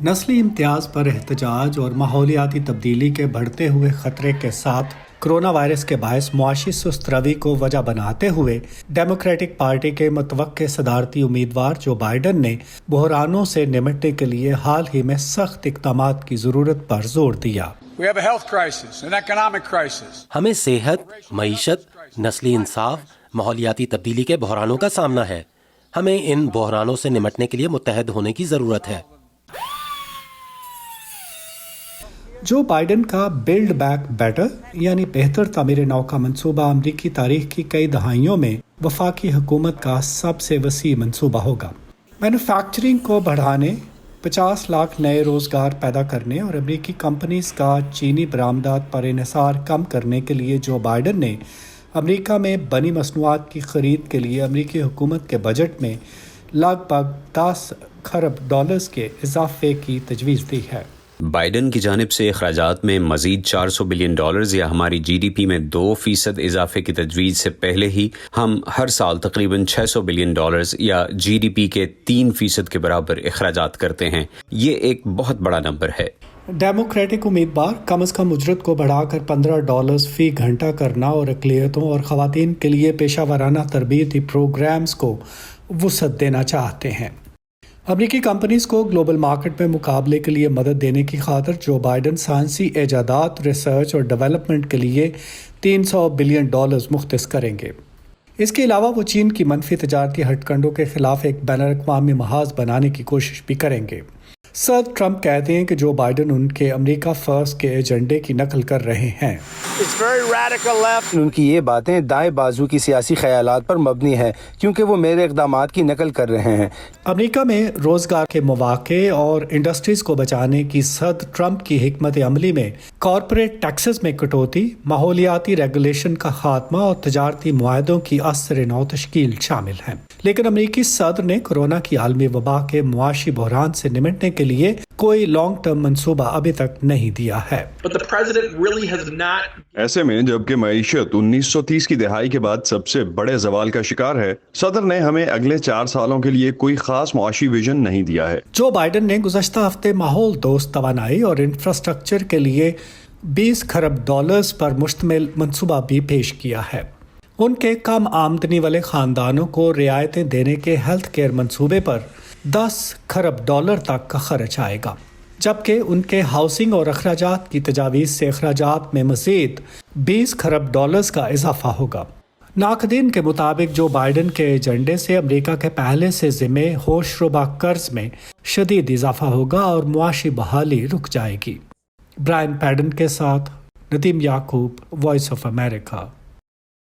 نسلی امتیاز پر احتجاج اور ماحولیاتی تبدیلی کے بڑھتے ہوئے خطرے کے ساتھ کرونا وائرس کے باعث معاشی سست روی کو وجہ بناتے ہوئے ڈیموکریٹک پارٹی کے متوقع صدارتی امیدوار جو بائیڈن نے بحرانوں سے نمٹنے کے لیے حال ہی میں سخت اقدامات کی ضرورت پر زور دیا۔ ہمیں صحت، معیشت، نسلی انصاف، ماحولیاتی تبدیلی کے بحرانوں کا سامنا ہے۔ ہمیں ان بحرانوں سے نمٹنے کے لیے متحد ہونے کی ضرورت ہے۔ جو بائیڈن کا بلڈ بیک بیٹر یعنی بہتر تعمیر نو کا منصوبہ امریکی تاریخ کی کئی دہائیوں میں وفاقی حکومت کا سب سے وسیع منصوبہ ہوگا۔ مینوفیکچرنگ کو بڑھانے، 50 لاکھ نئے روزگار پیدا کرنے اور امریکی کمپنیز کا چینی برآمدات پر انحصار کم کرنے کے لیے جو بائیڈن نے امریکہ میں بنی مصنوعات کی خرید کے لیے امریکی حکومت کے بجٹ میں لگ بھگ $10 کھرب کے اضافے کی تجویز دی ہے۔ بائیڈن کی جانب سے اخراجات میں مزید $400 بلین یا ہماری جی ڈی پی میں 2% اضافے کی تجویز سے پہلے ہی ہم ہر سال تقریباً $600 بلین یا جی ڈی پی کے 3% کے برابر اخراجات کرتے ہیں۔ یہ ایک بہت بڑا نمبر ہے۔ ڈیموکریٹک امیدوار کم از کم اجرت کو بڑھا کر $15 فی گھنٹہ کرنا اور اقلیتوں اور خواتین کے لیے پیشہ ورانہ تربیتی پروگرامز کو وسعت دینا چاہتے ہیں۔ امریکی کمپنیز کو گلوبل مارکیٹ میں مقابلے کے لیے مدد دینے کی خاطر جو بائیڈن سائنسی ایجادات، ریسرچ اور ڈیولپمنٹ کے لیے $300 بلین مختص کریں گے۔ اس کے علاوہ وہ چین کی منفی تجارتی ہٹ کنڈوں کے خلاف ایک بین الاقوامی محاذ بنانے کی کوشش بھی کریں گے۔ صدر ٹرمپ کہتے ہیں کہ جو بائیڈن ان کے امریکہ فرسٹ کے ایجنڈے کی نقل کر رہے ہیں۔ ان کی یہ باتیں دائیں بازو کی سیاسی خیالات پر مبنی ہیں کیونکہ وہ میرے اقدامات کی نقل کر رہے ہیں۔ امریکہ میں روزگار کے مواقع اور انڈسٹریز کو بچانے کی صدر ٹرمپ کی حکمت عملی میں کارپوریٹ ٹیکسز میں کٹوتی، ماحولیاتی ریگولیشن کا خاتمہ اور تجارتی معاہدوں کی اثر نو تشکیل شامل ہیں۔ لیکن امریکی صدر نے کورونا کی عالمی وبا کے معاشی بحران سے نمٹنے کے لیے کوئی لانگ ٹرم منصوبہ ابھی تک نہیں دیا ہے۔ ایسے میں جبکہ معیشت 1930 کی دہائی کے بعد سب سے بڑے زوال کا شکار ہے، صدر نے ہمیں اگلے 4 سالوں کے لیے کوئی خاص معاشی ویژن نہیں دیا ہے۔ جو بائیڈن نے گزشتہ ہفتے ماحول دوست توانائی اور انفراسٹرکچر کے لیے $20 کھرب پر مشتمل منصوبہ بھی پیش کیا ہے۔ ان کے کم آمدنی والے خاندانوں کو رعایتیں دینے کے ہیلتھ کیئر منصوبے پر $10 کھرب تک کا خرچ آئے گا، جبکہ ان کے ہاؤسنگ اور اخراجات کی تجاویز سے اخراجات میں مزید $20 کھرب کا اضافہ ہوگا۔ ناقدین کے مطابق جو بائیڈن کے ایجنڈے سے امریکہ کے پہلے سے ذمے ہوش ربا قرض میں شدید اضافہ ہوگا اور معاشی بحالی رک جائے گی۔ برائن پیڈن کے ساتھ ندیم یعقوب، وائس آف امریکہ۔